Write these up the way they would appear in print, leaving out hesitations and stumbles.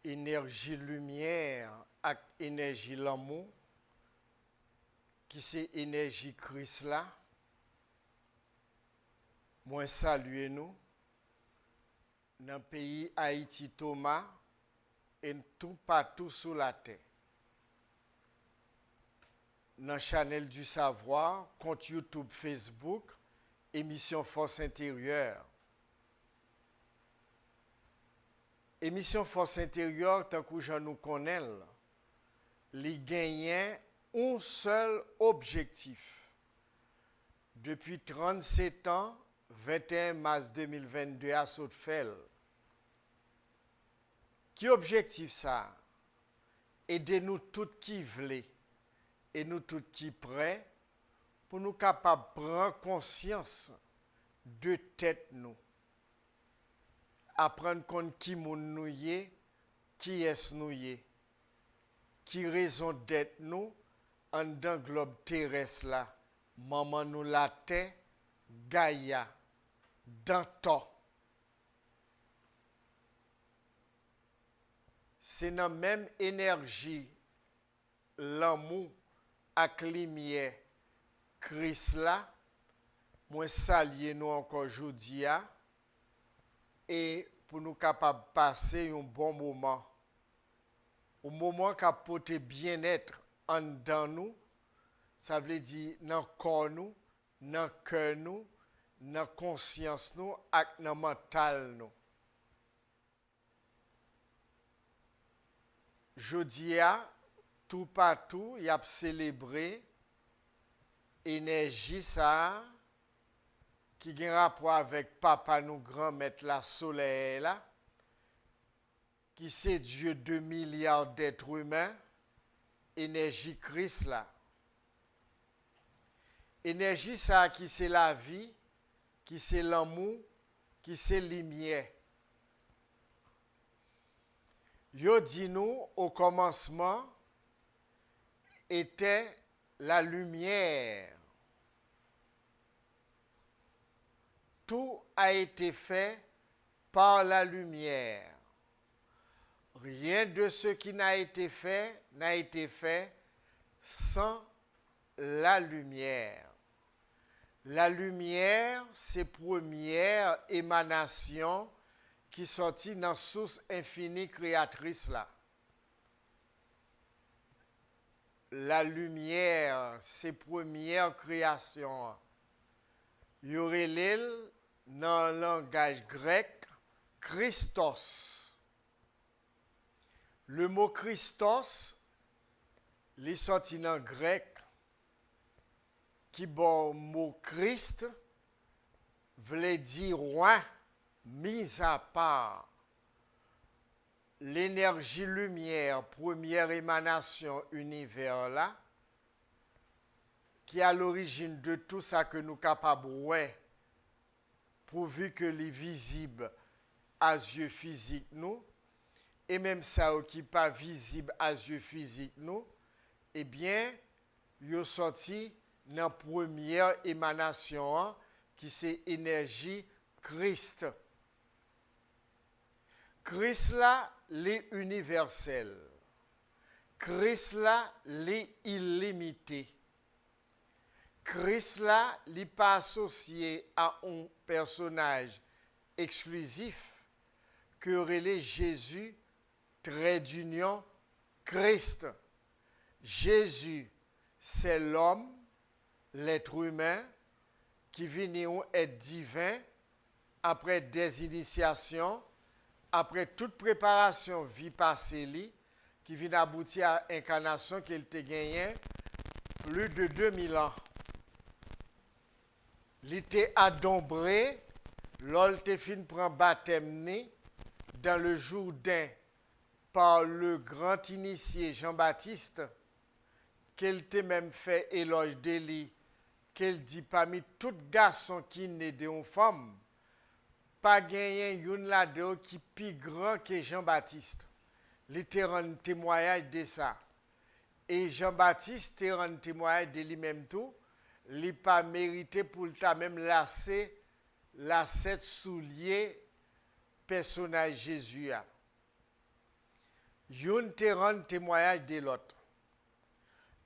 énergie lumière ak énergie l'amour qui c'est énergie Christ là. Moi saluer nous dans le pays Haïti Thomas et tout partout sur la terre. Dans Channel du Savoir, compte YouTube, Facebook, émission Force Intérieure. Émission Force Intérieure, tant que je nous connais, les gagnants un seul objectif. Depuis 37 ans, 21 mars 2022 à Sautefel. Qui objectif ça? Aider-nous tous qui voulons et nous tous qui prêts pour nous capables de prendre conscience de tête nous. Apprendre compte qui moun nous y, qui est nous y, qui raison d'être nous en dans globe terrestre là, maman nous la terre, Gaïa, dans temps. C'est dans la même énergie, l'amour avec lumière, Christ là, moi saluer nous encore aujourd'hui et pour nous capables de passer un bon moment. Un moment qui a porté bien-être en dedans nous, ça veut dire dans le corps nous, dans le cœur nous, dans la conscience nous, et dans le mental nous. Jeudi, tout partout, il y a célébré énergie ça qui a un rapport avec papa nous grand maître la soleil là qui c'est Dieu 2 milliards d'êtres humains énergie Christ là énergie ça qui c'est la vie qui c'est l'amour qui c'est lumière. Yo dit nous au commencement était la lumière. Tout a été fait par la lumière. Rien de ce qui n'a été fait sans la lumière. La lumière, c'est première émanation qui sortit dans la source infinie créatrice là. La lumière, c'est première création. Y aurait l'île dans le langage grec, Christos. Le mot Christos, il sorti dans le grec, qui bon mot Christ, voulait dire roi, mis à part. L'énergie lumière, première émanation univers là, qui est à l'origine de tout ça que nous capables de voir, pourvu que les visibles à yeux physiques nous, et même ça qui n'est pas visible à yeux physiques nous, eh bien, il est sorti dans la première émanation qui c'est énergie Christ. Christ là, les universel. Christ là, les illimité. Christ là, n'est pas associé à un personnage exclusif que relève Jésus, trait d'union, Christ. Jésus, c'est l'homme, l'être humain, qui vient être divin après des initiations, après toute préparation vie passée, qui vient aboutir à l'incarnation qu'il a gagnée plus de 2000 ans. Il était adombré, l'ol te fin prend baptême dans le Jourdain par le grand initié Jean-Baptiste, qu'il te même fait éloge de lui, qu'il dit parmi tout garçon qui naît d'une femme, pas gagné une là-dedans qui plus grand que Jean-Baptiste. Il te rend témoignage de ça. Et Jean-Baptiste te rend témoignage de lui-même tout. Il n'a pas mérité pour ta même lasser la sept souliers personnage Jésus. yon te rend témoignage de l'autre.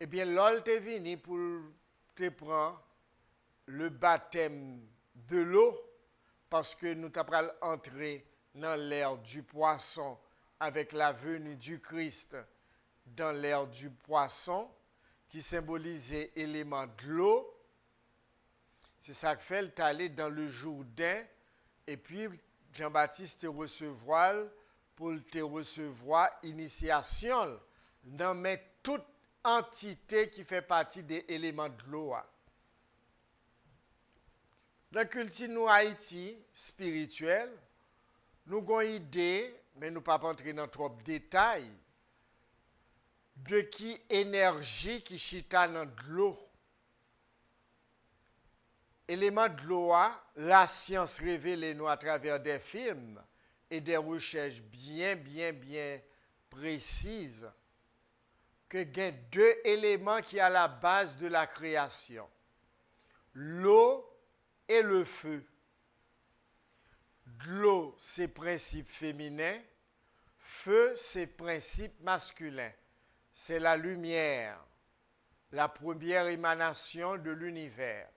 Eh bien, l'ol te vini pour te prendre le baptême de l'eau, parce que nous t'apprenons entrer dans l'ère du poisson avec la venue du Christ dans l'ère du poisson, qui symbolisait l'élément de l'eau. C'est ça que fait, tu allé dans le Jourdain, et puis Jean-Baptiste te recevoir pour te recevoir initiation dans mais toute entité qui fait partie des éléments de l'eau. Dans la culture nous Haïti spirituelle, nous avons une idée, mais nous ne pouvons pas entrer dans trop de détails, de qui énergie qui chita dans de l'eau. Élément de l'eau, la science révèle nous à travers des films et des recherches bien précises que il y a deux éléments qui sont à la base de la création. L'eau et le feu. De l'eau, c'est principe féminin. Feu, c'est principe masculin. C'est la lumière, la première émanation de l'univers.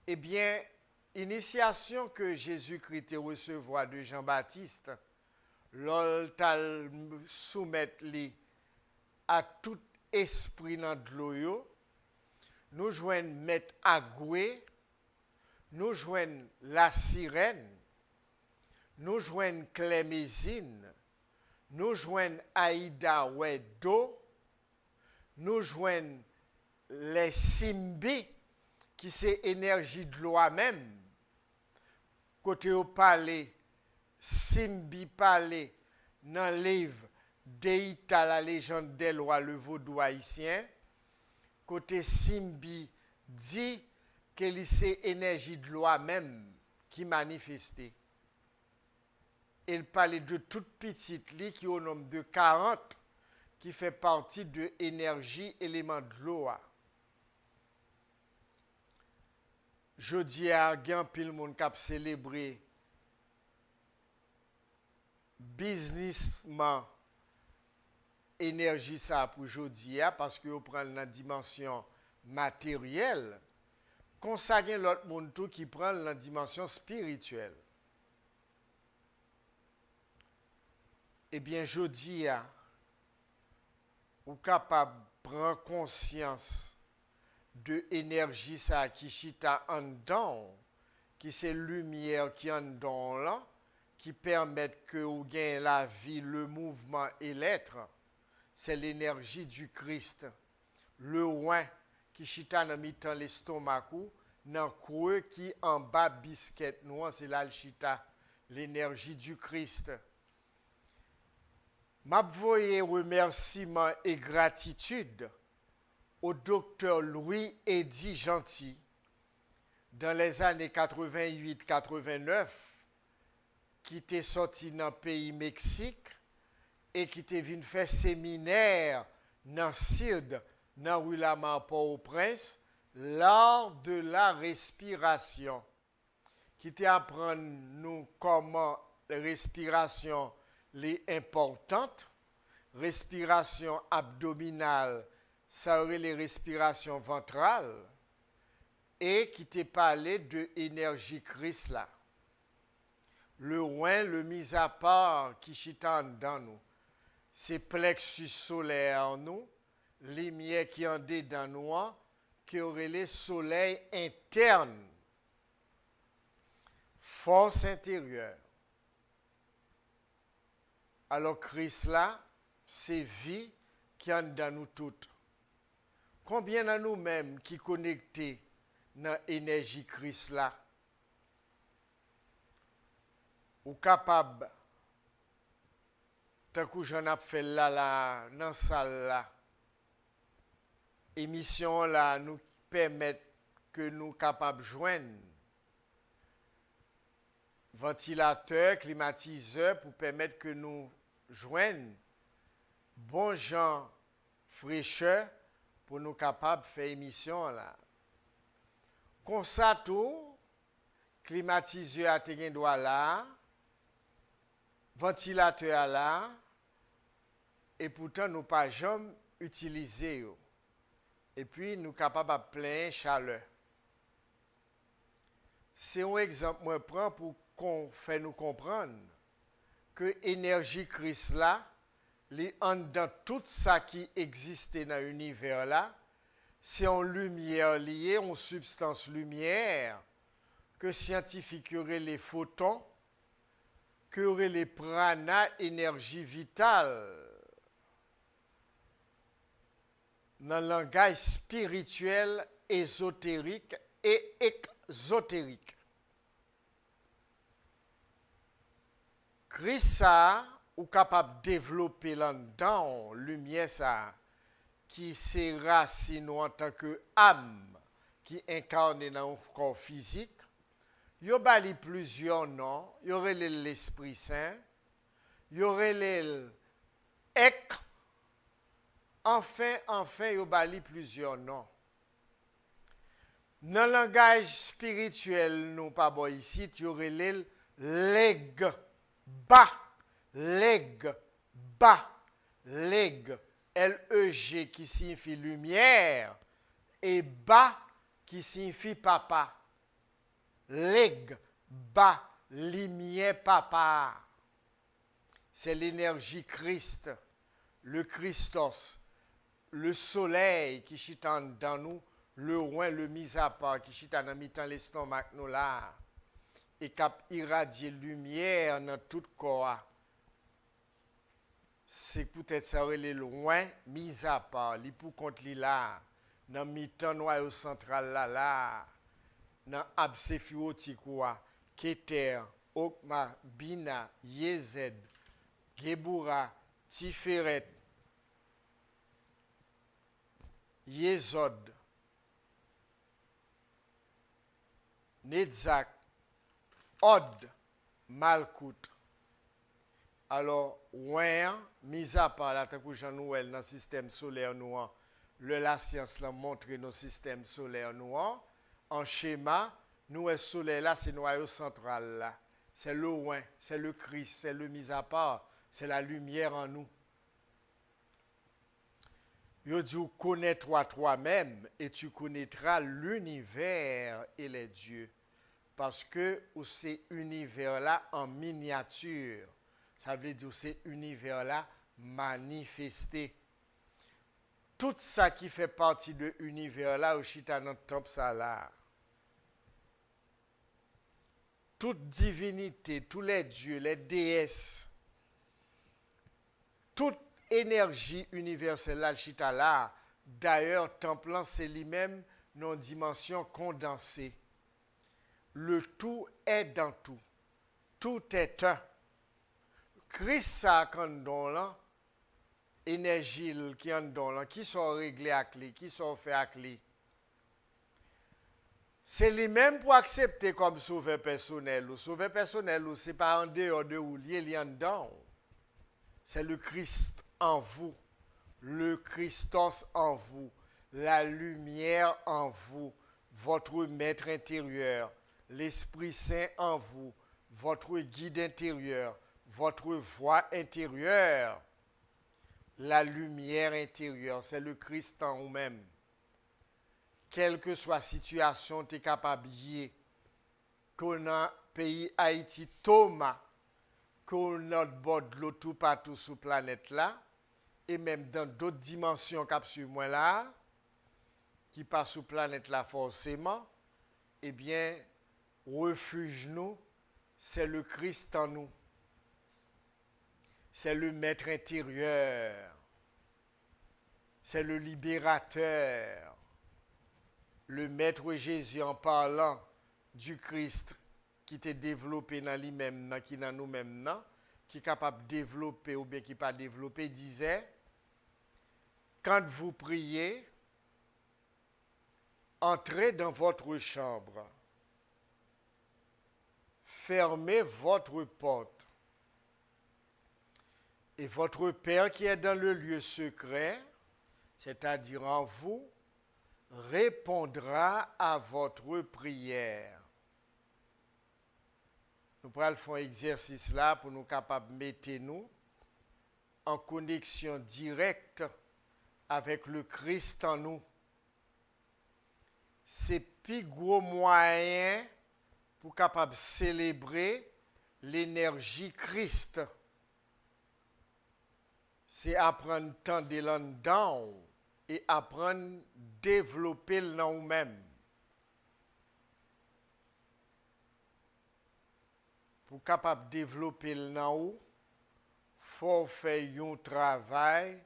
Eh bien, initiation que Jésus-Christ recevoir de Jean-Baptiste, l'ol soumettre à tout esprit dans de l'eau, nous joignons Maître Agoué, nous joignons la sirène, nous joignons Clémésine, nous joignons Aïda Wedo, nous joignons les Simbi, qui c'est énergie de l'eau même. Côté au palais, Simbi palais, dans le livre Deïta, la légende des lois, le vaudou haïtien, côté Simbi dit que c'est énergie de l'eau même qui manifestait. Il parlait de toute petite lit qui au nombre de 40 qui fait partie de l'énergie élément de l'eau. Jodi a gen pile moun k'ap célébrer businessman énergie ça pour jodi a parce que on prend la dimension matérielle, consacrer l'autre monde tout qui prend la dimension spirituelle. Eh bien jodi a ou capable prendre conscience de énergie ça qui chita en dedans, qui c'est lumière qui en dedans là, qui permettent que ou gagne la vie, le mouvement et l'être. C'est l'énergie du Christ. Le oin qui chita dans mi-temps l'estomac ou dans creux qui en bas biscuit nous c'est là le chita, l'énergie du Christ. M'avoyer remerciement et gratitude au docteur Louis-Eddy Gentil, dans les années 88-89, qui était sorti dans le pays Mexique et qui était venu faire séminaire dans Sud, dans rue Lamar Port-au-Prince, l'art de la respiration, qui était apprendre nous comment la respiration est importante, respiration abdominale, ça aurait les respirations ventrales, et qui t'est parlé de énergie Christ là. Le oin, le mis à part qui chita dans nous, c'est plexus solaire en nous, lumière qui en dedans nous, qui aurait les soleils internes, force intérieure. Alors Christ là, c'est vie qui en dans nous toutes. Combien de nous-mêmes qui connectés dans l'énergie Christ là, ou capable, tant que j'en ai fait là, dans la salle là, émission là, nous permettent que nous capables de joindre ventilateur, climatiseur pour permettre que nous joignent bon gens fraîcheur pour nous capables de faire émission là. Comme ça tout, climatiseur a te gen droit là, ventilateur là, et pourtant nous pas jamais utiliser yo. Et puis nous capables de plein chaleur. C'est un exemple moi prends pour qu'on fait nous comprendre que énergie Christ là, les dans tout ça qui existait dans l'univers là, c'est en lumière liée, en substance lumière, que scientifiques auraient les photons, que auraient les prana, énergie vitale. Dans le langage spirituel, ésotérique et exotérique. Christ ça, ou capable de développer là-dedans, lumière ça, qui se racine en tant que âme, qui incarne dans un corps physique. Il y a plusieurs noms. Il y aurait l'Esprit Saint, il y aurait l'Ek. Enfin, il y a plusieurs noms. Dans le langage spirituel, nous pas bon ici, il y aurait l'Eg. Leg, L-E-G qui signifie lumière et ba qui signifie papa. Leg, lumière, papa. C'est l'énergie Christ, le Christos, le soleil qui chita dans nous, le roi, le mis à part qui chita dans mi-temps l'estomac nous là. Et cap irradier lumière dans tout corps. C'est peut-être ça les loin mis à part li pour contre li là dans mi-temps noyau central là dans absephirotique quoi Keter, Okma, Bina, Yezed, Gebura, Tiferet, Yezod, Netzak, Od, Malkout. Alors, ouais, mis à part la Jean Nouvel dans le système solaire noir, la science l'a montré nos systèmes solaires noirs. En schéma, nous, le soleil là, c'est le noyau central là. C'est le loin, c'est le Christ, c'est le mis à part, c'est la lumière en nous. Yo dit, connais-toi toi-même et tu connaîtras l'univers et les dieux. Parce que c'est univers-là en miniature. Ça veut dire c'est univers-là manifesté. Tout ça qui fait partie de l'univers-là, au chita dans temple ça là. Toute divinité, tous les dieux, les déesses, toute énergie universelle là, chita là. D'ailleurs, temple c'est lui-même non dimension condensée. Le tout est dans tout. Tout est un. Christ ça quand don là, énergie qui en don là, qui sont réglés avec lui, qui sont faits avec lui. C'est lui-même pour accepter comme sauveur personnel. Le sauveur personnel, c'est pas en dehors de où il est en dedans. C'est le Christ en vous, le Christos en vous, la lumière en vous, votre maître intérieur. L'Esprit Saint en vous, votre guide intérieur, votre voix intérieure, la lumière intérieure, c'est le Christ en vous-même. Quelle que soit la situation, tu es capable de qu'on a pays Haïti, Thomas, qu'on a bord de l'eau tout partout sur la planète là, et même dans d'autres dimensions cap sur moi là, qui passent sur la planète là forcément, eh bien, refuge nous, c'est le Christ en nous. C'est le maître intérieur. C'est le libérateur. Le maître Jésus en parlant du Christ qui t'est développé dans lui-même, qui dans nous-mêmes, qui est capable de développer ou bien qui pas développer, disait, quand vous priez, entrez dans votre chambre. Fermez votre porte. Et votre Père qui est dans le lieu secret, c'est-à-dire en vous, répondra à votre prière. Nous pourrons faire un exercice là pour nous capables de mettre nous en connexion directe avec le Christ en nous. C'est plus gros moyen pour capable célébrer l'énergie Christ. C'est apprendre tant de l'en et apprendre à développer le nous-mêmes. Pour capable développer le nous, faut faire un travail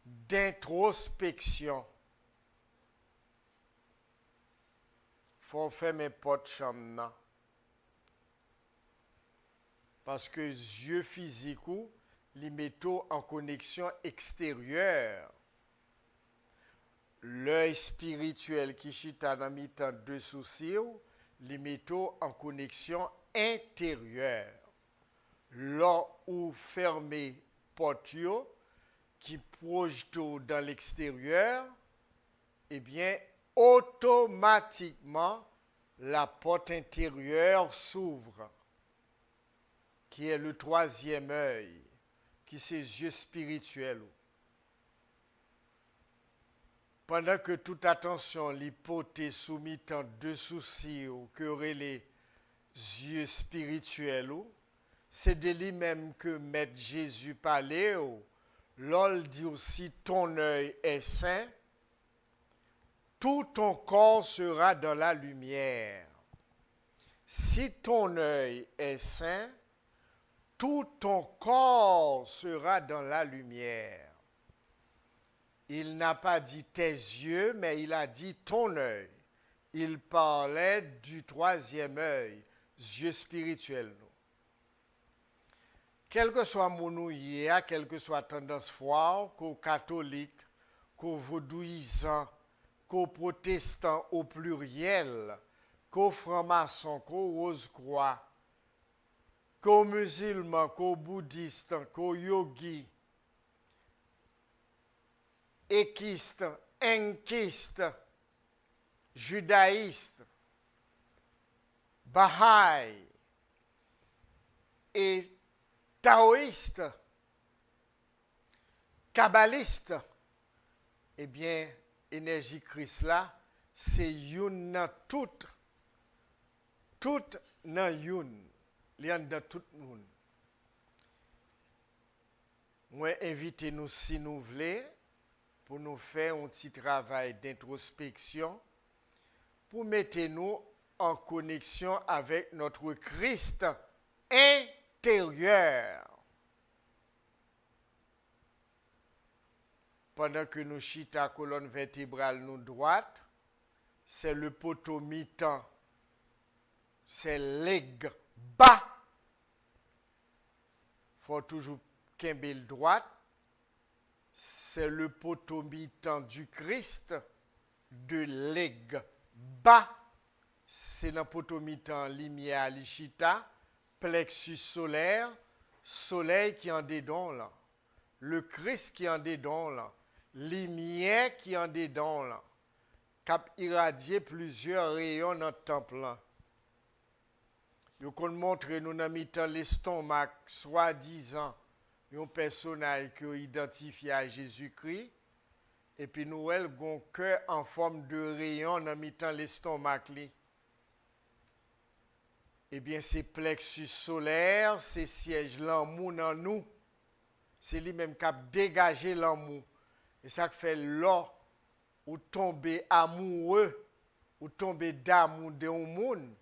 d'introspection. Faut faire mes potes chambre. Parce que les yeux physiques, les métaux en connexion extérieure. L'œil spirituel qui chita dans mi-temps de soucis, les métaux en connexion intérieure. Là où fermer porte qui projette dans l'extérieur, eh bien, automatiquement, la porte intérieure s'ouvre, qui est le troisième œil, qui c'est les yeux spirituels. Pendant que toute attention l'hypothèse soumise en deux soucis que les yeux spirituels, c'est de lui-même que Maître Jésus parlait. L'ol dit aussi ton œil est saint, tout ton corps sera dans la lumière. Si ton œil est saint, tout ton corps sera dans la lumière. Il n'a pas dit tes yeux, mais il a dit ton œil. Il parlait du troisième œil, yeux spirituels. Quel que soit mon ouïe, quelle que soit tendance foire, qu'au catholique, qu'au vaudouisant, qu'au protestant au pluriel, qu'au franc-maçon, qu'au rose-croix, qu'au musulman, qu'au bouddhiste, qu'au yogi, équiste, inquiste, judaïste, bahaï et taoïste, kabbaliste, eh bien, énergie Christ là, c'est une dans toute dans une, il dans tout le monde. Moi, invitez-nous si nous voulons, pour nous faire un petit travail d'introspection, pour mettre nous en connexion avec notre Christ intérieur. Pendant que nous chita colonne vertébrale nous droite, c'est le poteau mi-temps, c'est l'aigle bas. Faut toujours qu'embelle droite, c'est le poteau mi-temps du Christ, de l'aigle bas. C'est dans le poteau mi-temps lumière lichita, plexus solaire, soleil qui en dedans là, le Christ qui en dedans là, lumière qui en dedans là, cap irradier plusieurs rayons dans le temple là. Yo qu'on montre nous dans mi-temps l'estomac soi-disant un personnage qui identifie à Jésus-Christ et puis nous elle gon cœur en forme de rayon dans mi-temps l'estomac li. Eh bien, c'est plexus solaire, c'est siège l'amour dans nous. C'est lui-même qui a dégagé l'amour. Et ça fait là où tomber amoureux, où tomber d'amour de un monde,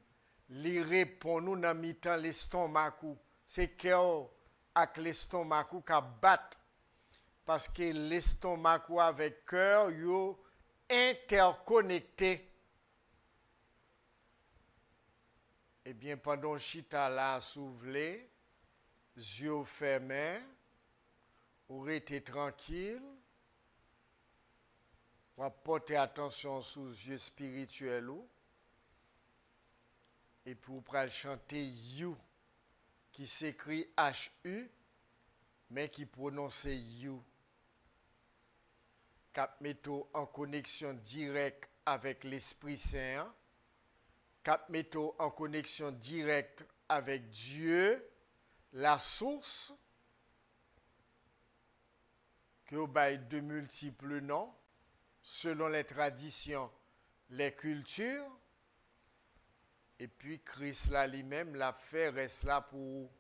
lui répond nous dans mi-temps l'estomac. C'est cœur avec l'estomac qui bat. Parce que l'estomac avec cœur, yo interconnecté. Eh bien, pendant chita là souvelé, yeux fermés, ou rester tranquille, ou porter attention sous les yeux spirituels, et puis vous pourrez chanter You, qui s'écrit H-U, mais qui prononce You. Cap métaux en connexion directe avec l'Esprit Saint, cap métaux en connexion directe avec Dieu, la source, que vous avez de multiples noms, selon les traditions, les cultures, et puis Christ là lui-même l'a fait, reste là pour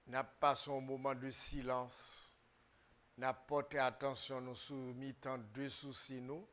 n'a pas son moment de silence, n'a porté attention nous soumis tant de soucis nous.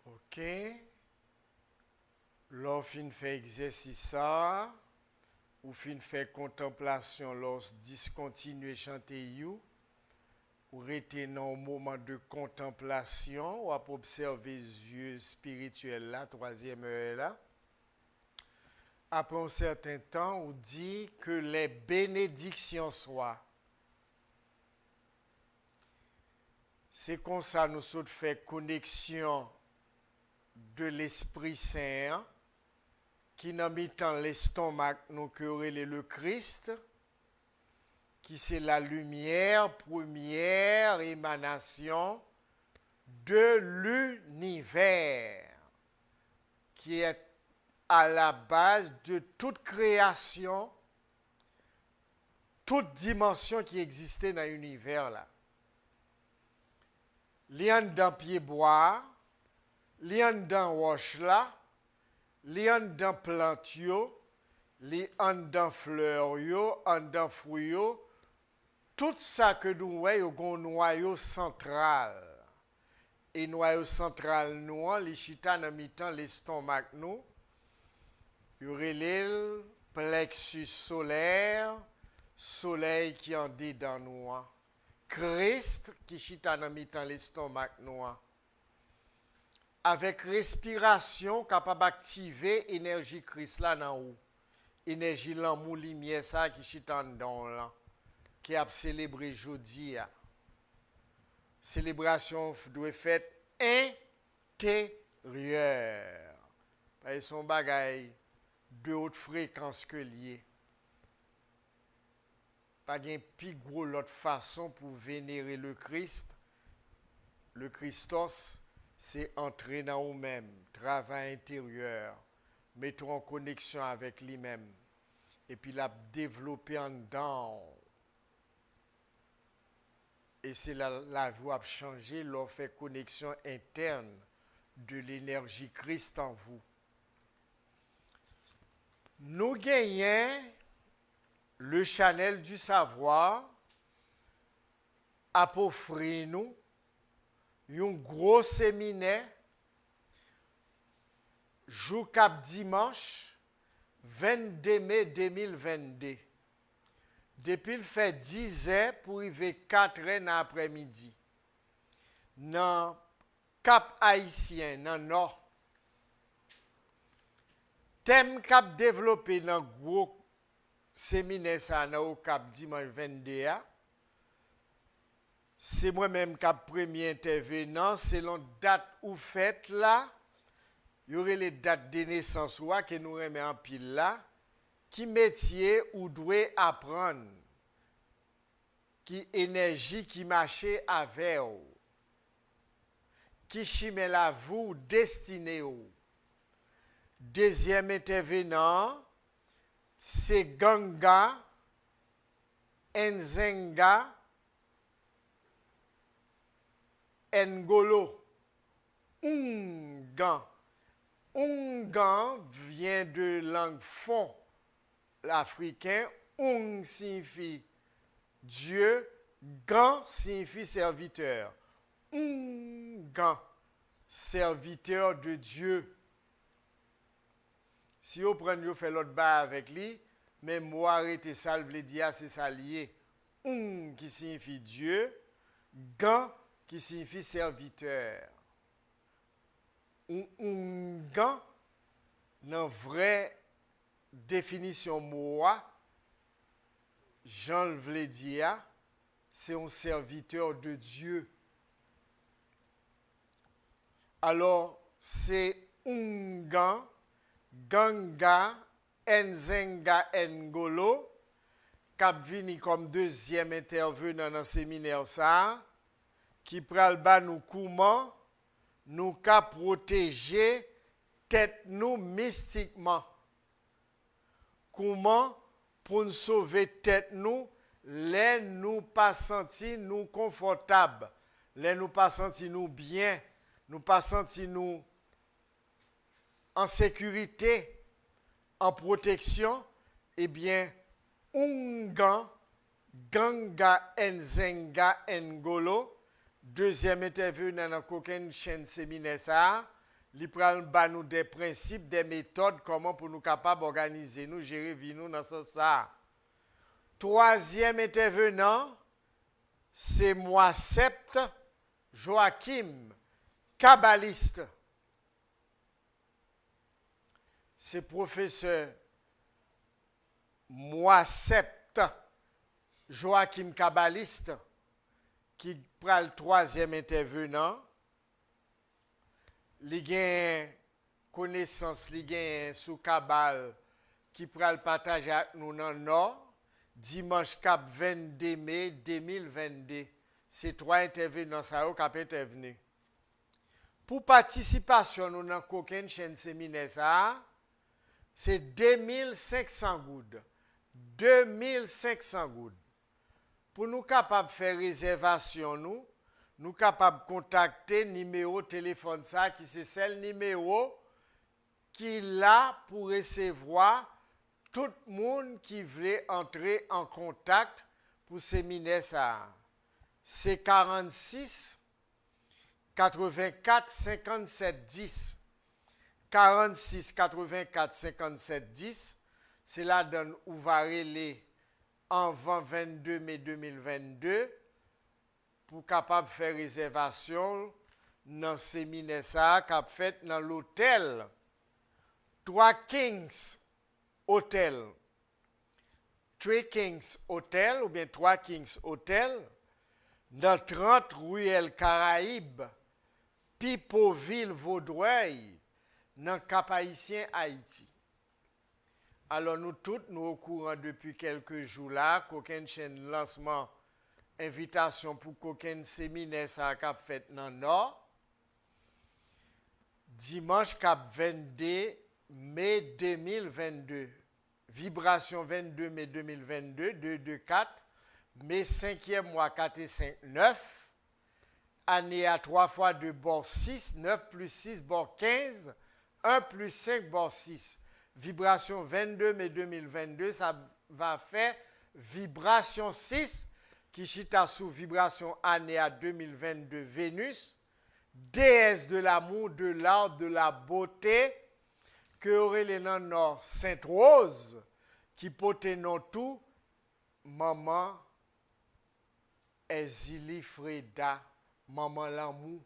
Ok. Lors fin fait exercice ça, ou fin fait contemplation lors discontinuer chanter you, ou rester dans un moment de contemplation, ou à observer les yeux spirituels là, troisième heure là. Après un certain temps, on dit que les bénédictions soient. C'est comme ça nous sommes fait connexion de l'Esprit Saint qui n'a mis dans l'estomac nous que le Christ, qui c'est la lumière, première émanation de l'univers, qui est à la base de toute création, toute dimension qui existait dans l'univers là. Lian dans pied bois, lian dans roche là, lian dans plante yo, lian dans fleur yo, en dans fruit yo, tout ça que nous voyons un noyau central. Et noyau central nous, les chita dans mi-temps l'estomac nous, y aurait le plexus solaire, soleil qui en dit dans nous. Christ qui chita dans mi-temps l'estomac nous. Avec respiration capable d'activer énergie Christ là dans où. Énergie l'amour lumière ça qui chita dans là. Qui a célébré jeudi. Célébration doit être faite intérieure. Parce que son bagaille de haute fréquence que lié. pas de plus gros l'autre façon pour vénérer le Christ. Le Christos, c'est entrer dans nous-mêmes, travail intérieur, mettre en connexion avec lui-même, et puis la développer en dedans. Et c'est la voie à changer, leur fait connexion interne de l'énergie Christ en vous. Nous gagnons le Chanel du savoir à offrir nous un gros séminaire jour cap dimanche 22 mai 2022. Depuis le fait 10 heures pour arriver 4 heures dans l'après-midi. Dans Cap Haïtien, dans le nord. Thème cap développé dans le gros séminaire ça dans au Cap dimanche 22. C'est moi-même qui premier intervenant selon date ou fête là. Il y aurait les dates de naissance que nous remet en pile là. Qui métier ou doit apprendre? Qui énergie qui marche avec vous? Qui chimè la vous destiné ou? Deuxième intervenant, c'est Ganga Nzenga Ngolo. Ungan. Ungan vient de langue fond l'africain. Ung signifie Dieu, Gan signifie serviteur. Ungan, serviteur de Dieu. Si vous prenez, vous faites l'autre bas avec lui, mais moi arrêtez ça, le dire c'est ça lié. Qui signifie Dieu, Gan qui signifie serviteur. Gan, dans vraie définition moi, Jean le voulait dire, c'est un serviteur de Dieu. Alors, c'est Ungan, Ganga, Nzenga, Ngolo, qui vini comme deuxième intervenant dans le séminaire ça, qui pral ba nous comment nous ka protéger tête nous mystiquement. Comment pour nous sauver tête nous, les nous pas sentir nous confortables, les nous pas sentir nous bien, nous pas sentir nous en sécurité, en protection, eh bien, Ungan, Ganga, Nzenga, Ngolo, deuxième intervenant dans aucune chaîne séminaire ça, li pral ba nous des principes, des méthodes, comment pour nous capables d'organiser, nous gérer vie nous dans ce ça. Troisième intervenant, c'est moi Sept Joachim, kabbaliste. C'est professeur moi Sept Joachim kabbaliste qui prend le troisième intervenant. Li gen connaissance, li gen sous Kabal qui pral partager avec nous dans le nord dimanche cap 22 mai 2022. C'est trois intervenants ça qui ont intervenu. Pour participation nous dans aucune chaîne séminaire ça, c'est 2500 goudes. 2500 goudes. Pour nous capables de faire réservation nous capables de contacter numéro téléphone ça qui c'est celle numéro qui là pour recevoir tout le monde qui veut entrer en contact pour séminaire ça. C'est 46 84 57 10. 46 84 57 10. C'est là donne ouvrir les avant 22 mai 2022 pour capable faire réservation dans séminaire ça qu'a fait dans l'hôtel 3 Kings Hotel. 3 Kings Hotel ou bien 3 Kings Hotel dans 30 Ruelle Caraïbes, Pipoville Vaudreuil dans Cap Haïtien Haïti. Alors nous toutes, nous au courant depuis quelques jours là, qu'aucune chaîne lancement, invitation pour qu'aucun séminaire ça a fait dans le Nord. Dimanche cap 22 mai 2022. Vibration 22 mai 2022, 224, mai 5e mois 4 et 5, 9. Année à 3 fois 2 bord 6, 9 plus 6 bord 15, 1 plus 5 bord 6. Vibration 22 mai 2022, ça va faire vibration 6 qui chita sous vibration année à 2022 Vénus, déesse de l'amour, de l'art, de la beauté, que aurait les noms nord Sainte Rose, qui pote non tout, maman Ezili Freda, maman l'amour.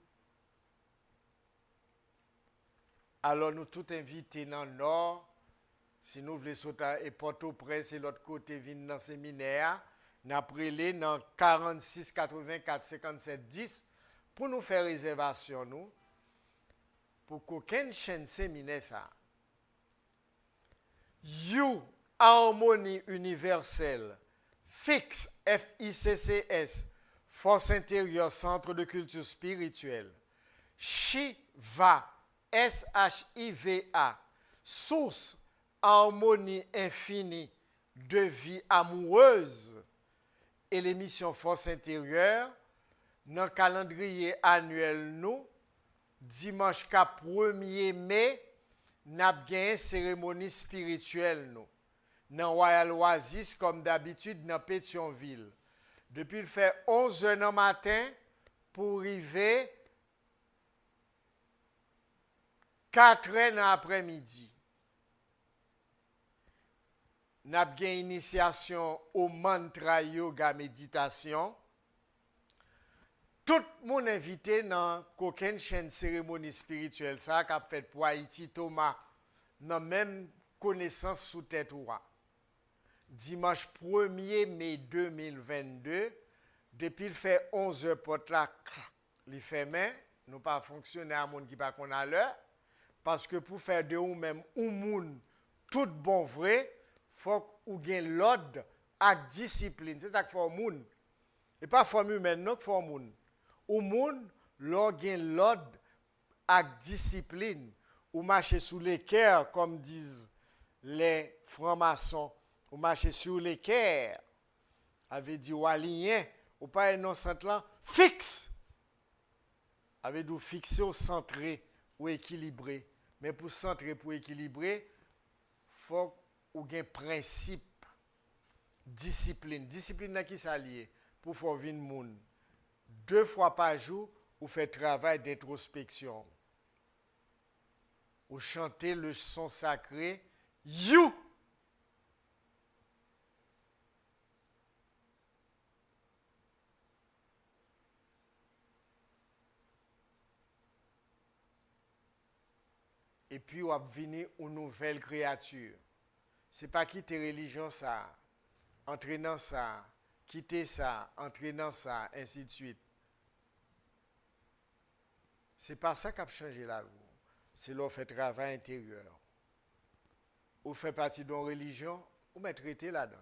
Alors nous tous invités dans le nord, si nous voulons sauter et Port-au-Prince et l'autre côté venir dans le séminaire, nous appelons dans 46 84 57 10 pour nous faire réservation nous, pour qu'aucune chaîne séminaire ça. You, harmonie universelle, fixe, FICCS, force intérieure, centre de culture spirituelle. Shiva, SHIVA, source, harmonie infinie de vie amoureuse. Et l'émission Force intérieure, dans le calendrier annuel, nous, dimanche 1er mai, nous avons une cérémonie spirituelle, nous, dans Royal Oasis, comme d'habitude, dans Pétionville. Depuis le fait 11h du matin, pour arriver 4h dans l'après-midi. Nous avons une initiation au mantra yoga méditation. Tout le monde invité dans aucune chaîne cérémonie spirituelle, ça qu'a fait pour Haïti Thomas, dans même connaissance sous tête roi. Dimanche 1er mai 2022, depuis le fait 11h porte là, il fait main, nous pas fonctionner à monde qui pas qu'on a l'heure, parce que pour faire de ou même ou monde tout bon vrai, faut ou gain l'ordre avec discipline, c'est ça qu'il faut monde. Et pas forme humaine non qu'il faut monde. Ou monde l'ordre avec discipline ou marcher sous les cœurs comme disent les francs-maçons ou marcher sur les cœurs avait dit ou aligné ou pas un centre là fixe avait dit fixer au centré ou équilibré mais pour centrer pour équilibrer faut ou gain principe discipline dans qui s'allier pour faire venir monde 2 fois par jour, vous faites travail d'introspection. Vous chantez le son sacré You. Et puis, vous venez une nouvelle créature. Ce n'est pas quitter religion ça, entraînant ça, quitter ça, entraînant ça, ainsi de suite. Ce n'est pas ça qui a changé la vie. C'est leur fait travail intérieur. Ou fait partie d'une religion, ou me traiter là-dedans.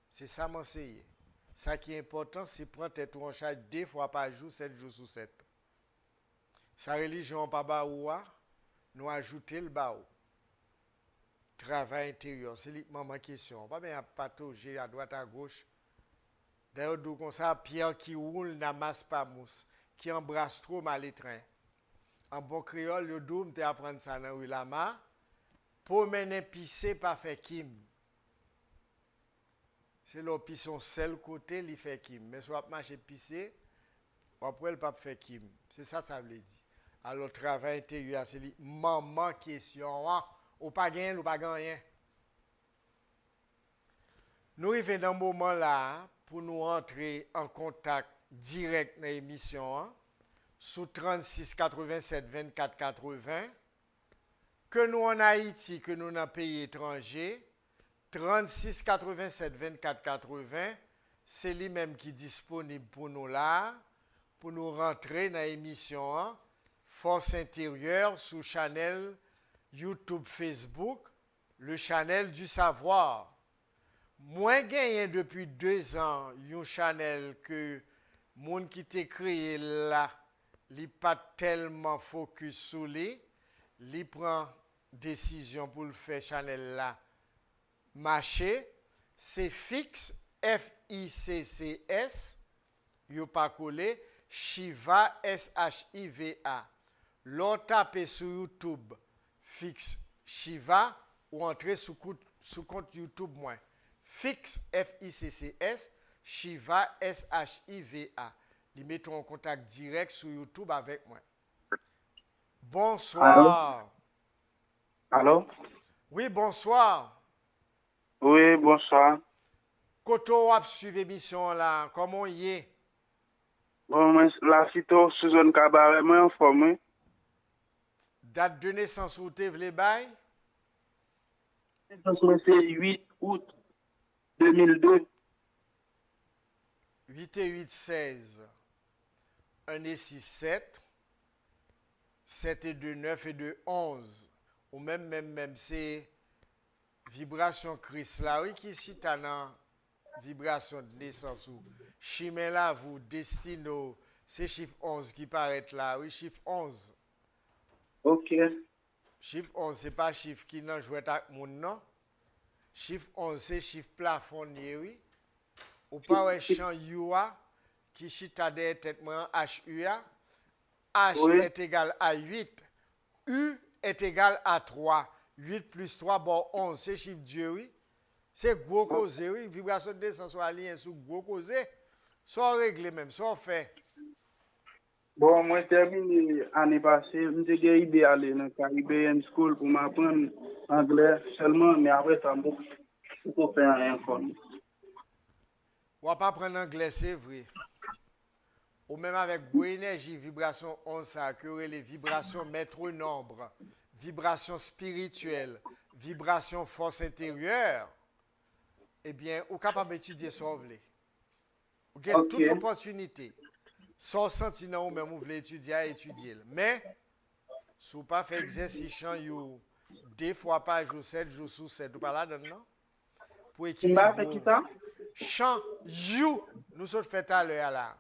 C'est ça m'enseigner. Ça qui est important, c'est prendre tête en charge 2 fois par jour, 7 jours sur 7. Sa religion pas baoua, nous ajouter le baou. Travail intérieur, c'est uniquement ma question. Pas bien patauger à droite à gauche. D'ailleurs, d'où comme ça, pierre qui roule n'amasse pas mousse, qui embrasse trop mal les trains. En bon créole, le doum te apprendre ça dans le lama. Pour mener pisser, pas faire kim. C'est le pisson seul côté, il fait kim. Mais soit marcher pisser, après il pas faire kim. C'est ça, ça veut dire. Alors, travail intérieur, c'est maman question. Ou pas gagner, ou pas gagner. Nous arrivons dans ce moment-là pour nous entrer en contact direct dans l'émission. Sous 36 87 24 80, que nous en Haïti, que nous dans pays étranger, 36 87 24 80, c'est lui-même qui est disponible pour nous là, pour nous rentrer dans l'émission Force intérieure sous channel YouTube, Facebook, le channel du savoir. Moi, gagné depuis 2 ans, un channel que moun qui t'a créé là, il pas tellement focus sur lui, il prend décision pour le faire channel là marcher, c'est fixe, F-I-C-C-S, yo pas collé, Shiva, S-H-I-V-A. L'on tape sur YouTube, fixe Shiva, ou entrer sous compte YouTube moins. Fixe, F-I-C-C-S, Shiva, S-H-I-V-A. Ils mettent en contact direct sur YouTube avec moi. Allô? Bonsoir. Allô? Oui, bonsoir. Oui, bonsoir. Koto a suivi l'émission là, comment y est? Bon, moi, la cito sous zone cabaret, moi informé. Date de naissance ou te vle bay? Moi, c'est 8 août 2002. 8 et 8, 16. 1 et 6, 7. 7 et 2, 9 et 2, 11. Ou même, c'est vibration Chris là, oui, qui si t'as dans vibration de naissance ou chimé là, vous destino, c'est chiffre 11 qui paraît là, oui, chiffre 11. Ok. Chiffre 11, c'est pas chiffre qui n'a joué avec mon nom. Chiffre 11, c'est chiffre plafonnier, oui. Ou pas ouais champ UA qui chita de tête moi HUA. H Oui. est égal à 8. U est égal à 3. 8 plus 3, bon 11, c'est chiffre Dieu, oui. C'est gros causé, oui. Vibration de descente soit alliée sous gros causé. Soit réglé même, soit fait. Bon, moi, terminé l'année passée. J'ai une idée d'aller dans Caribbean School pour m'apprendre anglais seulement, mais après ça, je peux faire un informé. On va pas prendre anglais, c'est vrai. Ou même avec gros énergie, vibration 11, ça que les vibrations maître nombre, vibration spirituelle, vibration force intérieure, eh bien, ou capable d'étudier ça, vous voulez. Vous avez Ok. toute opportunité. Sans sentir ou même vous voulez étudier à étudier. Mais, si vous pas fait exercice, vous 2 fois par jour, 7 jours sur 7, vous pas là dedans, pour Tu m'as fait équilibrer. qui ça? Chant you, nous sommes fait à l'heure là.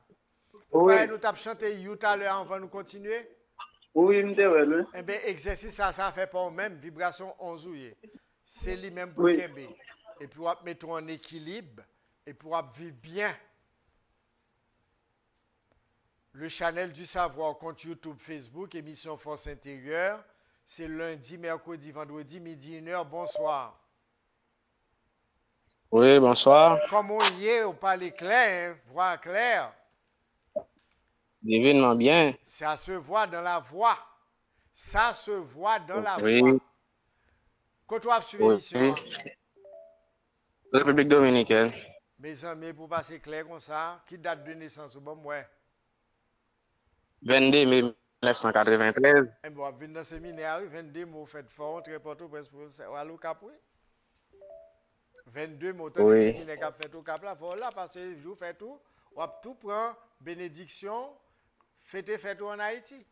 Ou pas Oui. nous tap chanter you tout à l'heure avant nous continuer? Oui, je me Eh bien, exercice ça fait pas même vibration 11 ouye. C'est lui-même pour Oui. Kembe. Et puis, on va mettre en équilibre et pour vivre bien. Le channel du savoir, compte YouTube, Facebook, émission Force intérieure. C'est lundi, mercredi, vendredi, midi, 1h. Bonsoir. Oui, bonsoir. Comment y est, on parle clair, hein? Voix claire. Divinement bien. Ça se voit dans la voix. Ça se voit dans la voix. Oui, Quand tu as suivi oui. l'émission, hein? République dominicaine. Mes amis, pour passer clair comme ça, qui date de naissance, bon, ouais. 22 mai 1993. Et bon, venir dans le séminaire, 22 mots fait fort, très porto presque pour aller cap, oui. 22 mots, tant de Oui. séminaire cap fait au cap là, voilà, parce que vous faites tout, on va tout prendre, bénédiction, fête tout en Haïti.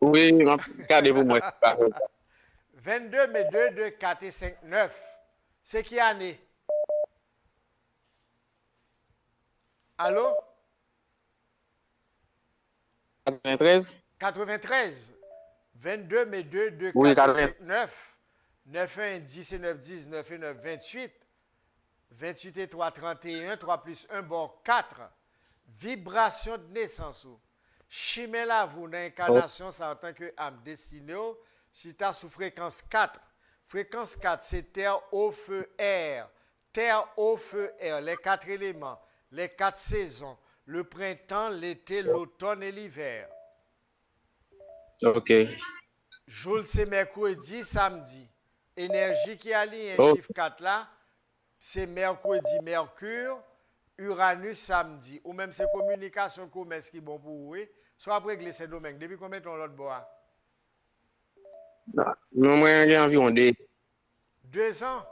Oui, regardez pour moi. 22 mai 2, 2, 4 et 5, 9. C'est qui année? Allô? 93? 93. 22 mai 2, 2, Oui, 4 et 80. 5, 9. 9, 1, 10 et 9, 10, 9 et 9, 28. 28 et 3, 31. 3 plus 1, bon, 4. Vibration de naissance. Chimé la vous dans l'incarnation, ça en tant que âme destinée. Si tu as sous fréquence 4. Fréquence 4, c'est terre, eau, feu, air. Terre, eau, feu, air. Les 4 éléments. Les 4 saisons. Le printemps, l'été, l'automne et l'hiver. Ok. Jour, c'est mercredi, samedi. Énergie qui allie un Oh, chiffre 4 là, c'est mercredi, Mercure, Uranus, samedi. Ou même c'est communication, commerce qui est bon pour vous. Soit après régler ces domaines. Depuis combien de temps l'autre bois? nous, moi, j'ai environ 2. 2 ans.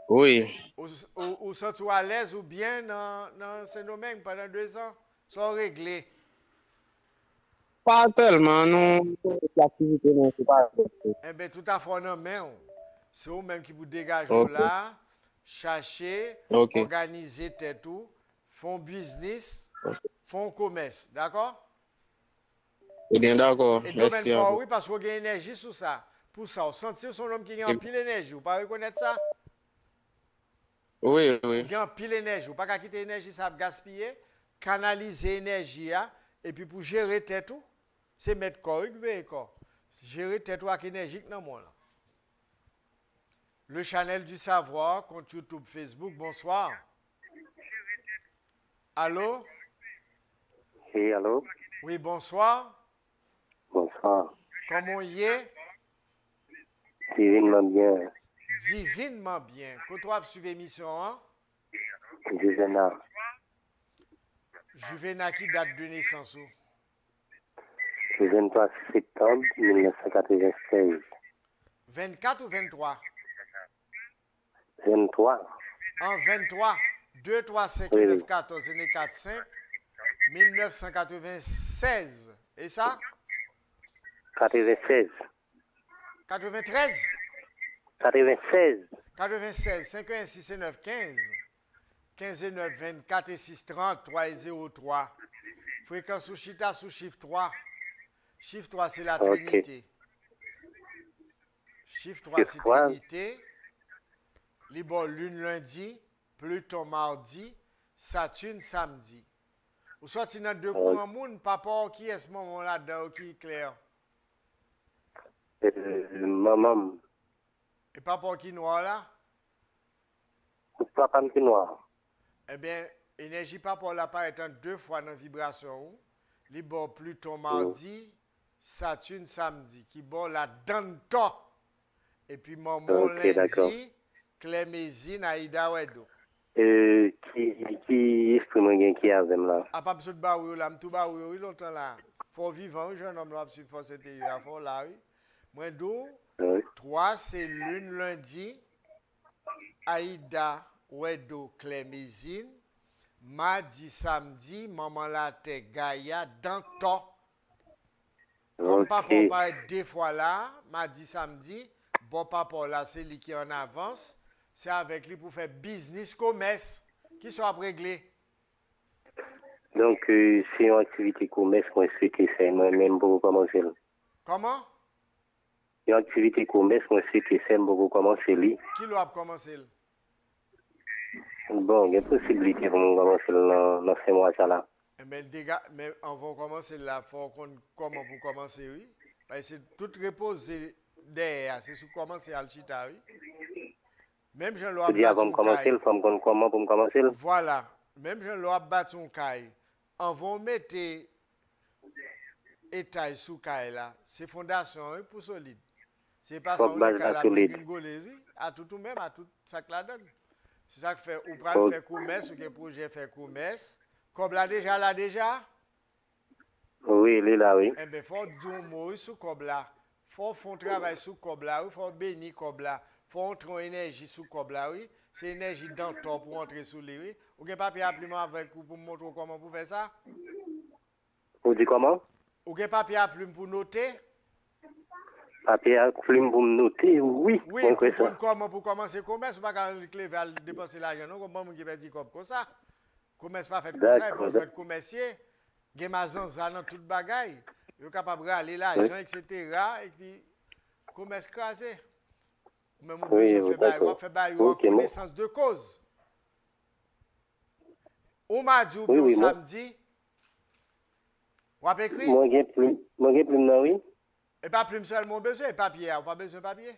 Oui. Ou sont à l'aise ou bien dans ces domaines pendant 2 ans. Soit réglé. Pas tellement, non. L'activité, non, c'est pas. Eh bien, tout à fait, non, mais c'est vous-même qui vous dégagez Ok, là, chercher, ok. organiser tout, font business, font commerce. D'accord? Eh bien, d'accord. Et domaine Merci à quoi, vous. oui, parce qu'on a énergie sur ça. Pour ça, on sentir son homme qui a un Eh, pile énergie. Vous pas reconnaître ça? oui, Ou oui. gen pile énergie, ou pas qu'à quitter énergie ça gaspiller, canaliser énergie et puis pour gérer tête tout, c'est mettre corps récupérer corps. Gérer tête tout avec énergie dans mon là. Le channel du savoir, compte YouTube, Facebook, bonsoir. Allô? Oui, allô? Oui, bonsoir. Bonsoir. Comment y est? Divinement bien. Divinement bien. Quand tu as suivi l'émission, hein? Juvenal. Juvena qui date de naissance ou? Le 23 septembre 1996. 24 ou 23? 23. En 23, 2, 3, 5, Oui, 9, oui. 14, et 4, 5, 1996. Et ça? 96. 93? 96. 96, 5, 1, 6 et 9, 15. 15 et 9, 24 et 6, 30, 3 et 0, 3. Fréquence sous chita sous chiffre 3. Chiffre 3, c'est la Ok. Trinité. Chiffre 3, Chiffre c'est 3. Trinité. Libre lune lundi, Pluton mardi, Saturne samedi. Ou sorti dans deux courants monde, papa qui est ce moment là-dedans qui est clair. Maman. Et papa qui noir là, Papa qui noir. eh bien, énergie papa là paraît deux fois dans vibration. Libre Pluton mardi, Saturne samedi, qui bon la dento. Et puis maman Ok, d'accord. lundi, Clémésine, Aïda Wedo. Qui exprime bien qui a là? A pas besoin de baoui là, tout baoui oui longtemps là. Faut vivant, oui, jeune homme là, sur force intérieure, faut là oui. Moi d'où Oui. 3 c'est lune lundi, Aïda Wedo Clémésine, mardi samedi, maman la te Gaïa Danton. Comme Ok. papa paraît deux fois là, mardi samedi, bon papa là c'est lui qui en avance, c'est avec lui pour faire business commerce qui soit réglé. Donc, c'est une activité commerce qu'on souhaite faire moi-même pour commencer. Comment? Une activité commerce qu'on souhaite faire pour commencer. Qui l'a commencé? Bon, il y a possibilité pour nous commencer dans ces mois là. Mais, mais on va commencer là, il faut qu'on comment pour commencer, oui. Parce que c'est tout reposé derrière, c'est sous commencer à le chita, oui. Même je l'ai Tu dis avant de battu commencer, il faut me comment pour me commencer. Voilà, même je l'ai battu un caille. On va mettre état sous caille là, c'est fondation oui, pour solide. C'est pas ça, Faut on base est la la solide. dégringoler, oui, à tout même, à tout ça que la donne. C'est ça que fait, ou prendre faire commerce, ou que projet faire commerce. Comme là déjà? Oui, il est là, oui. Eh bien, il faut dire un mot sur Kobla. Il faut faire un travail sur Kobla. Il faut bénir Kobla. Il faut entrer en énergie sur Kobla. Oui. C'est énergie dans le temps pour entrer sur lui. Oui. Vous avez papier à plume avec vous pour me montrer comment vous faites ça? Vous dites comment? Vous avez papier à plume pour noter? Papier à plume pour me noter, oui. Oui, on pour fait ça. prendre comment pour commencer le commerce. Vous ne pouvez pas lever à dépenser l'argent. Non, comme vous avez dit comme ça. Le commerce pas fait comme ça. Et puis, vous êtes commercier. Vous avez ma zanza dans toute bagaille. Vous êtes capable d'aller l'argent, etc. Et puis, commerce crasé. Même vous Oui, besoin d'accord. faire bail Ok, connaissance de cause. Ou mardi ou Oui, bien oui, moi. samedi. Ou avez écrit? Moi, j'ai plume là, oui. Et pas plume seulement besoin, papier. Ou pas besoin de papier?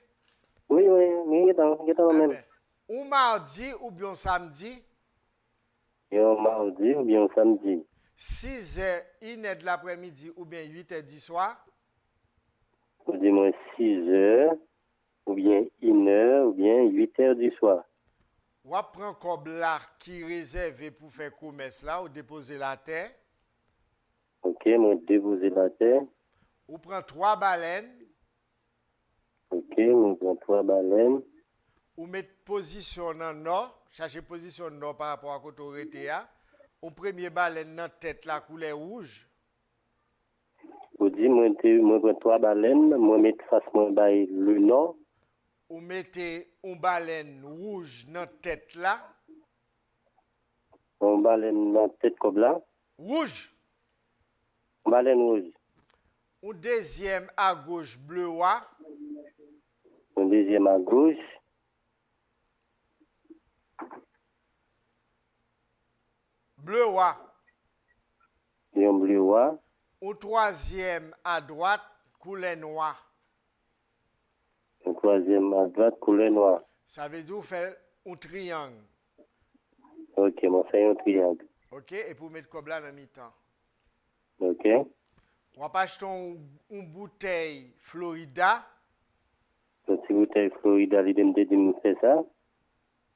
Oui, il est dans Eh même. ben, ou mardi ou bien samedi, Et un mardi ou bien samedi. 6h, 1h de l'après-midi ou bien 8h du soir. Ou dis-moi 6 heures, ou bien 1 heure, ou bien 8 heures du soir. Ou prend comme là qui réservé pour faire commerce là, ou déposer la terre. Ok, moi déposer la terre. Ou prend 3 baleines. Ok, moi prends 3 baleines. Ou mettre position dans le nord, chercher position nord par rapport à côté où était. Au premier baleine dans la tête, la couleur rouge. dit, moi prends 3 baleines, moi mets face moi bail le nord, Ou mettez une baleine rouge dans la tête là. une baleine dans tête comme là, Rouge. une baleine rouge, Un deuxième à gauche bleu wa. un deuxième à gauche, Bleu wa. et un bleu noir, Un troisième à droite couleur noire. un troisième à droite, couleur noire. Ça veut dire faire un triangle. Ok, moi fait un triangle. OK? Et pour mettre comme là dans le mi-temps. Ok, On va acheter une bouteille Florida. donc si vous êtes Florida, l'idée me dit de faire ça.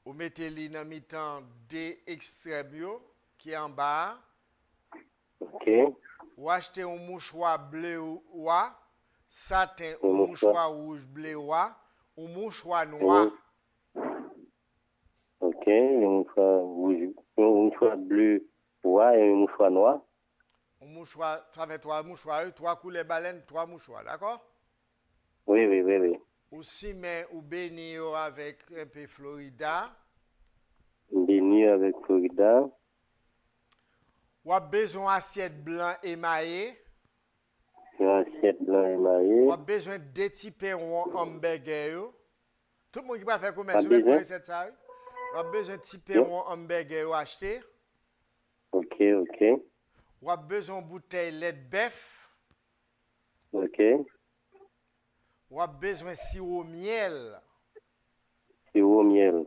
Vous mettez les dans le mi-temps des extrêmes qui est en bas. Ok, Ou acheter un mouchoir bleu ou satin, un Un mouchoir. mouchoir rouge bleu ou un mouchoir noir. ok, un mouchoir rouge, un mouchoir bleu noir et un mouchoir noir. Un mouchoir, ça fait 3 mouchoirs, 3 couleurs baleines, 3 mouchoirs, d'accord? Oui, oui, oui, oui. Ou si mais ou béni avec un peu Florida. Béni avec Florida. Ou a besoin d'assiette blanc émaillé. Une assiette blanc émaillé. Ou a besoin de 2 petits pains ou hamburger. Yo. Tout le monde qui va faire commerce, Pas vous besoin. pouvez cette ça. Ou a besoin de petits pains ou hamburger ou acheter. Ok, ok, Ou a besoin de bouteille lait de bœuf. ok. Ou a besoin de sirop miel. Sirop miel.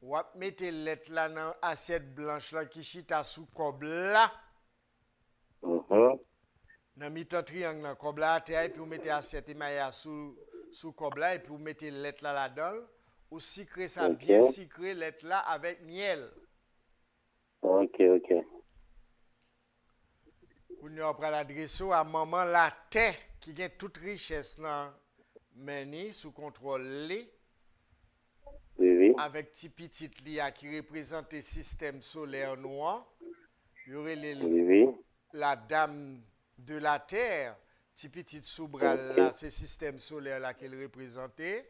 Ou a mettre lait là dans assiette blanche là qui chita sous cob là. Mhm. Dans mi-temps triangle dans cob là et puis vous mettez assiette émaillée sous cob là et puis vous mettez lait là là-dedans. Ou sucré ça Ok. bien sucré lait là avec miel. Ok, ok. Vous n'avez pas l'adresse à maman la terre qui a toute richesse là menée sous contrôle li, Oui, oui. avec petit petit lia qui représente le système solaire noir. Il y aurait Oui, oui. la dame de la terre, petit petit soubral là, c'est le système solaire là qu'elle représentait.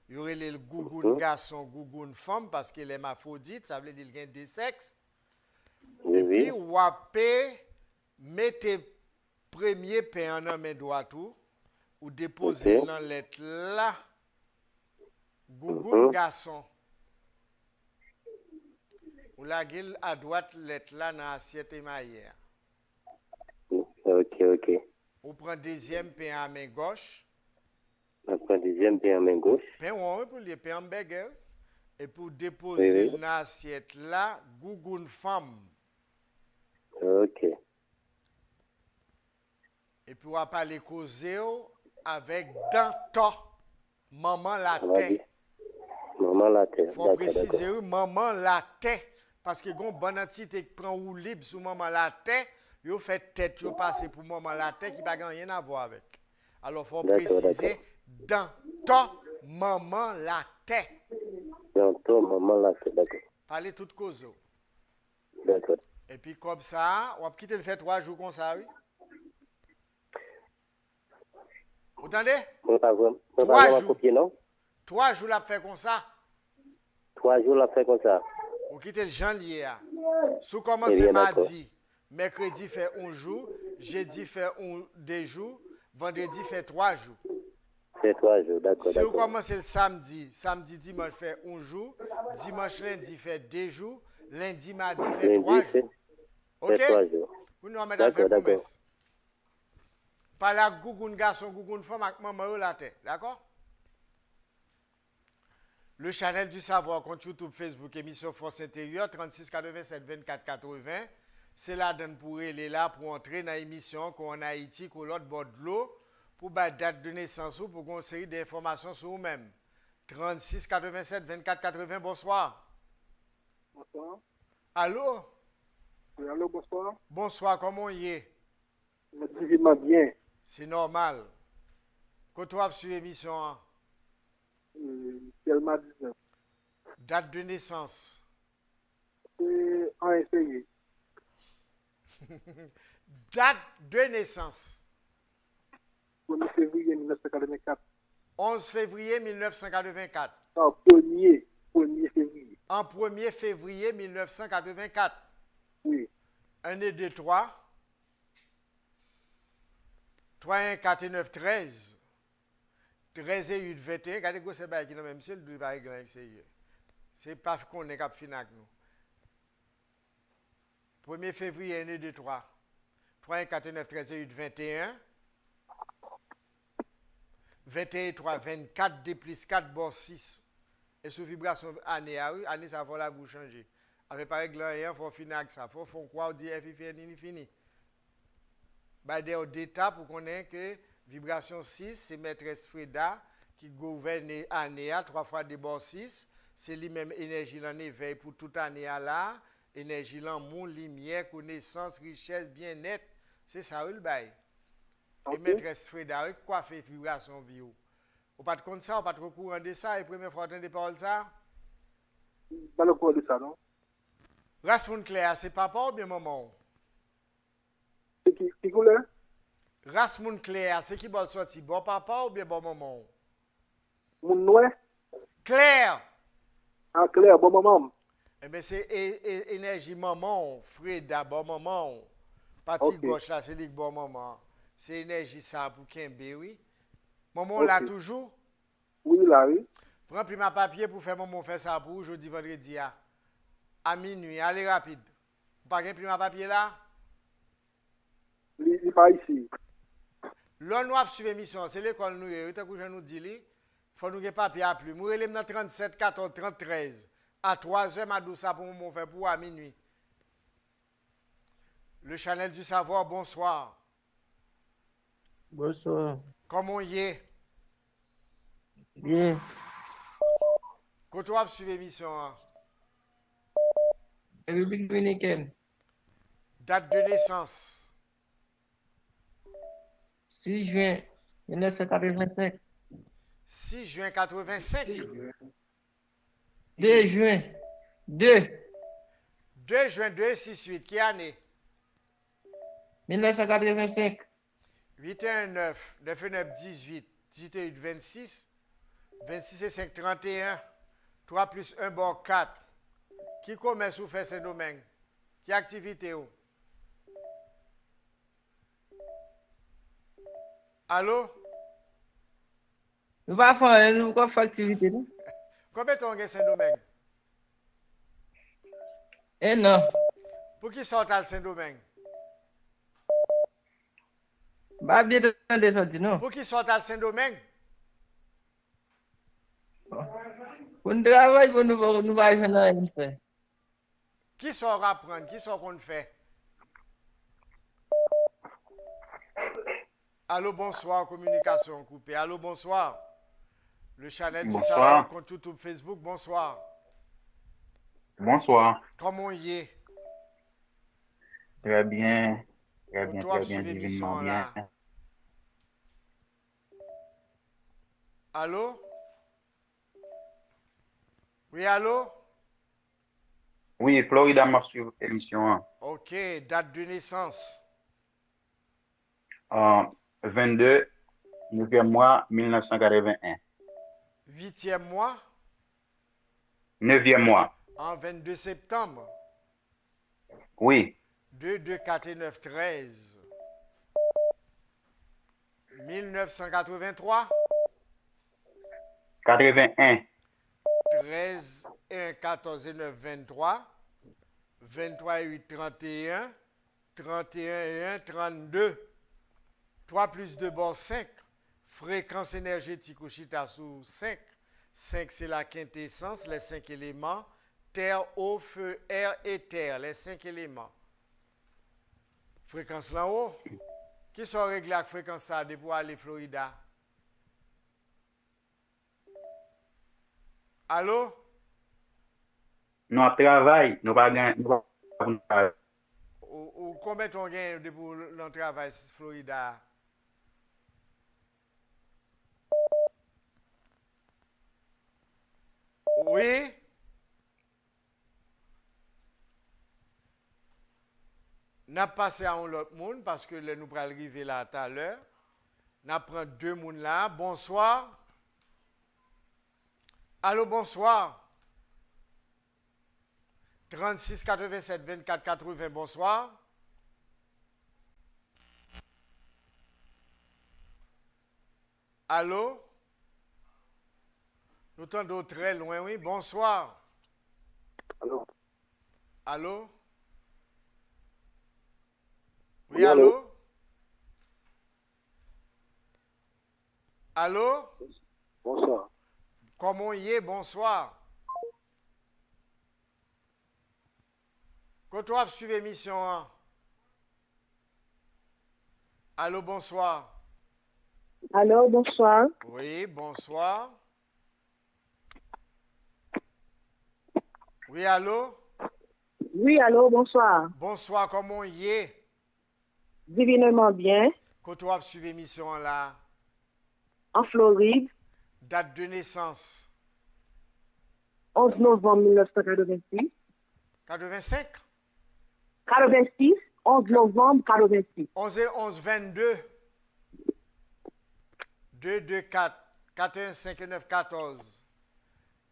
Il y aurait le gougoun garçon, gougoun femme parce qu'elle est hermaphrodite, ça veut dire qu'il y a des sexes. Oui, Et puis, oui. wapé, mettez premier pain en main droite ou déposez Ok. dans lettre là. Gougoun garçon. Ou la gueule à droite lettre là dans l'assiette émaillée. Ok, ok. Ou prend deuxième pain à main gauche. Après, deuxième pain à main gauche. Pain ou pour les pain hamburger. Et pour déposer Oui, oui. dans l'assiette là, gougoun femme. Ok. Et puis on va parler causer avec Danton, maman la On va dire. terre. Maman la terre. Faut D'accord, préciser d'accord. maman la terre parce que gon bonne entité qui prend ou libre sous maman la terre, yo fait tête yo passer pour maman la terre qui pas rien à voir avec. Alors faut D'accord, préciser Danton, maman la terre. Bientôt, maman la terre. D'accord. Parler toute cause. D'accord. Et puis comme ça, on va quitter le fait 3 jours comme ça, oui. Vous entendez? On va vraiment 3 jours. copier, non? 3 jours la fait comme ça. 3 jours, la fait comme ça. Vous quittez le janvier. Si vous Eh commencez bien, d'accord. mardi, mercredi fait 1 jour, jeudi fait 2 jours, vendredi fait 3 jours. C'est 3 jours, d'accord, Si vous d'accord. commencez le samedi, dimanche fait 1 jour, dimanche, lundi fait 2 jours, lundi, mardi fait 3 Lundi, jours. c'est Ok? 3 jours. Vous nous remettez à D'accord, faire d'accord. promesse. Par la gougoun garçon, gougoun femme avec maman la tête. D'accord? Le channel du savoir compte YouTube, Facebook, émission Force Intérieure, 36 87 24 80. C'est la donne pour elle est là pour entrer dans l'émission qu'on a Haïti, qu'on l'autre bord de l'eau, pour la date de naissance ou pour une série d'informations sur vous-même. 36 87 24 80, bonsoir. Bonsoir. Allô? Oui, allô, bonsoir. Bonsoir, comment y est? Divinement bien. C'est normal. Quand tu as sur l'émission, hein? Tellement 19. Date de naissance. C'est un essayé. Date de naissance. 1er février 1984. 11 février 1984. Non, 1er février. En 1er février 1984. Oui. 1 et 2, 3. 3, 1, 4 et 9, 13. 13 et 8, 21. Regardez que c'est pas qui même si le pas grand sérieux. C'est pas qu'on est cap fin avec nous. 1er février 1 et 2, 3. 3, 1, 4 et 9, 13 et 8, 21. 21 et 3, 24, 2 plus 4, bon 6. Et sous vibration année, année ça va là vous changer. Avec par exemple, il faut finir avec ça. Il faut faire quoi, on dit fini. Bah, des d'état pour qu'on ait que vibration 6, c'est maîtresse Freda qui gouverne année à 3 fois des bon 6. C'est lui-même énergie l'éveil pour toute année à là. Énergie l'amour, lumière, connaissance, richesse, bien-être. C'est ça, le bail. Et maîtresse Freda, quoi fait vibration vie? Ou pas de compte ça, ou pas de courant de ça, et première fois entendre des paroles ça? Pas le courant de ça, non? Race Claire, c'est papa ou bien maman? C'est qui couleur? Race Claire, c'est qui va sortir? Bon papa ou bien bon maman? Mon noir? Claire! Ah, Claire, bon maman. Eh bien, c'est énergie maman, Freda, bon maman. Partie gauche là, c'est le bon maman. C'est énergie ça pour Kembe, oui. Maman là toujours? Oui, là, oui. Prends plus ma papier pour faire maman faire ça pour aujourd'hui, vendredi à minuit. Allez rapide. Vous pas plus ma papier là? Il n'est pas ici. L'on nous a suivi l'émission, c'est l'école nous, et tant que je nous dis, il faut nous avoir papier à plus. Nous relève dans 37, 14, 33. À 3h, ma douce, ça pour mon faire pour à minuit. Le Chanel du savoir, bonsoir. Bonsoir. Comment y est? Bien. Quand tu as suivi l'émission, République dominicaine. date de naissance, 6 juin 1985. 6 juin 85. 2 juin. 2. 2 juin 268, qui année? 1985. 8 et 1, 9, 9 et 9, 18, 18 et 8, 26, 26 et 5, 31, 3 plus 1, bon 4. Qui commence ou fait ce domaine? Qui activité ou? Allô? Nous ne faisons pas faire activité. Non? Combien de temps est ce domaine? Eh non. Pour qui sort à Saint-Domingue? Pas bien de sortir, non? Pour qui sort à Saint-Domingue? Pour nous travailler, pour nous faire. Qui sort apprendre? Qui sort qu'on fait? Allô, bonsoir, communication coupée. Allô, bonsoir. Le Chanel du savoir, compte YouTube, Facebook, bonsoir. Bonsoir. Comment y est? Très bien. Très bien, Toi, très bien, sur l'émission divinement là. bien. Allô? Oui, allô? Oui, Florida m'a suivi l'émission Ok, date de naissance. 22, 9e mois, 1981. 8e mois, 9e mois. en 22 septembre. Oui, 2, 2, 4 et 9, 13. 1983, 81. 13, 1, 14 et 9, 23. 23 et 8, 31. 31 et 1, 32. 3 plus 2, bon 5. Fréquence énergétique au chita sous 5. 5, c'est la quintessence, les 5 éléments. Terre, eau, feu, air et terre, les 5 éléments. Fréquence là-haut. Qui sont réglés la fréquence ça pour aller Florida? Allô? Nous travaillons, nous pas gagner. Ou combien de temps gagne pour le travail Florida? Oui? N'a passé à un autre monde parce que nous pourrons arriver là tout à l'heure. On prend deux mouns là. Bonsoir. Allô, bonsoir. 36 87 24 80, bonsoir. Allô? Nous t'entendons très loin, oui. Bonsoir. Allô? Allô? Oui, Oui, allô? allô? Allô? Bonsoir. Comment y est? Bonsoir. Quand tu as suivi l'émission, hein? Allô, bonsoir. Allô, bonsoir. Oui, bonsoir. Oui, allô? Oui, allô, bonsoir. Bonsoir, comment y est? Divinement bien. Quand tu as suivi l'émission là? En Floride, Date de naissance? 11 novembre 1986. 85? 86, 11 novembre 86. 11 et 11, 22. 2, 2, 4. 4, 1, 5, 9, 14.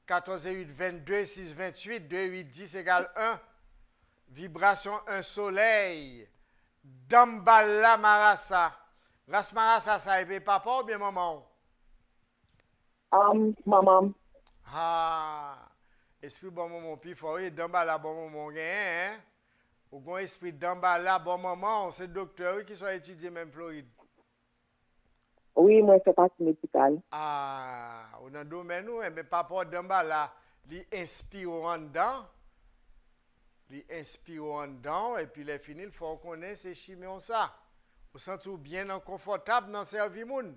14 et 8, 22, 6, 28. 2, 8, 10 égale 1. Vibration, un soleil. Dambala Marasa. Ras Marasa, ça est papa ou bien maman? Maman. Ah, esprit bon maman, puis fort, et Dambala bon maman, hein? Ou bon esprit Dambala bon maman, c'est docteur qui sont étudiés même Floride. Oui, moi, c'est partie médicale. Ah, on a domaine nous, mais papa Dambala, il inspire en dedans. Il inspire en dedans, et puis il est fini, il faut qu'on ait ces chimères ça. Vous sentez bien confortable dans servir moun.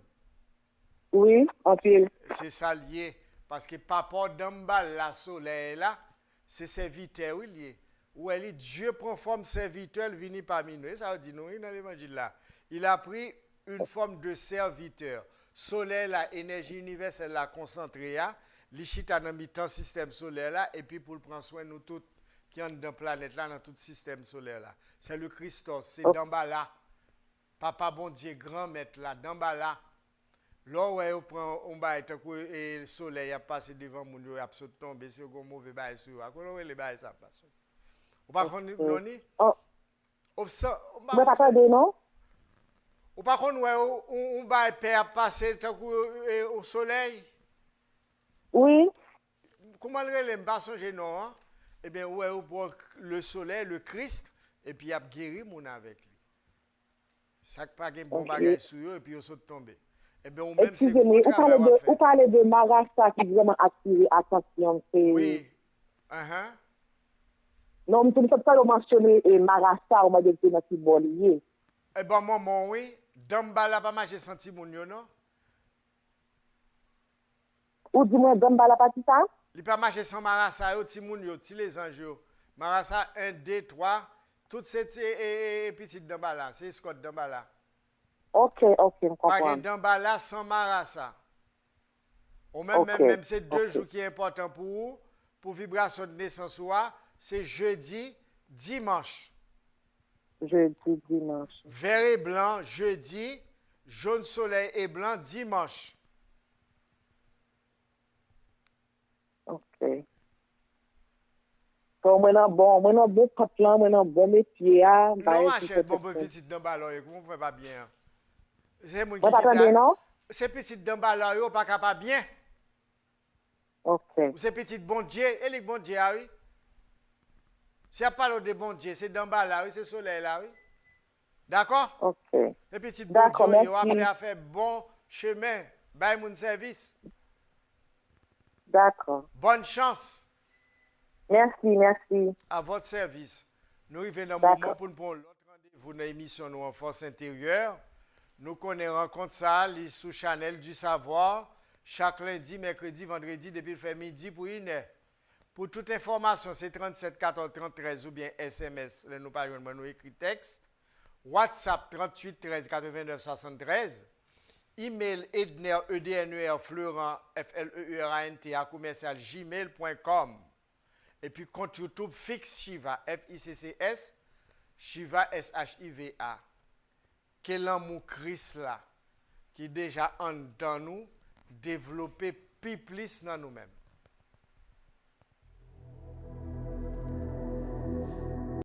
Oui, en pile. C'est ça lié. Parce que papa d'embal la soleil là, c'est serviteur lié. Où elle dit Dieu prend forme serviteur, il vient parmi nous. Et ça veut dire nous, dans l'évangile là. Il a pris une forme de serviteur. Soleil la énergie universelle la concentrée là, l'ishita dans le système solaire là, et puis pour prendre soin de nous tous qui sont dans la planète là, dans tout le système solaire là. C'est le Christos, c'est d'embal là. Papa bon Dieu, grand maître là, d'embal là. Là où on prend un bail et le soleil a passé devant mon yo a sauté tomber sur un mauvais bail sur. Comment les bail ça passe? Ou pas qu'on non ni? Oh, Observe. vous m'attendez, non? Ou pas qu'on un bail père passer au soleil? Oui. Comment le pas songer non? Eh bien ouais on prend le soleil, le Christ et puis il a guéri mon avec lui. Ça pas un bon bagage sur eux et puis on saute tomber. Eh bien, ou même c'est Excusez-moi, vous parlez de Marassa qui vraiment attiré l'attention. Oui. Non, je ne sais pas mentionner Marassa, on m'a dit que c'est notre bolier. Eh bien, maman, oui. Dambala, pas mal, j'ai senti mon yo, non? Ou dis-moi, Dambala, pas tout ça? Il pas marché sans Marassa, yo, ti moun yo, ti les anges. Marassa 1, 2, 3. Toutes ces petites Dambala, c'est Scott Dambala. Ok, je comprends. Pas de Dambala sans Marassa. Ou même c'est deux jours qui sont importants pour vous, pour vibration de naissance, c'est jeudi, dimanche. Jeudi, dimanche. Vert et blanc, jeudi, jaune soleil et blanc, dimanche. Ok. Donc, maintenant, bon patron, maintenant, bon métier. Non, ma chère, bon petite Dambala, comment vous faites pas bien? C'est mon qui non? C'est petite Dambala, yo, pas capable bien. Ok. C'est petit bon Dieu, et les bon Dieu, oui. Si on parle de bon Dieu, c'est Dambala, oui, c'est soleil là, oui. D'accord? Ok. Et petit bon Dieu, yo, après à faire bon chemin, by mon service. D'accord. Bonne chance. Merci. À votre service. Nous arrivons dans le moment pour nous prendre l'autre rendez-vous dans l'émission Nous en Force Intérieure. Nous connaissons rencontre ça sous Chanel du Savoir chaque lundi, mercredi, vendredi depuis le fait midi pour une heure. Pour toute information, c'est 37 14 33 ou bien SMS, nous parlons nous écrit texte. WhatsApp 38 13 89 73. Email edner edner fleurant fleurant commercial gmail.com. Et puis compte YouTube fixe Shiva FICCS Shiva SHIVA. Quel amour Christ là. qui déjà en dans nous, développer plus dans nous-mêmes.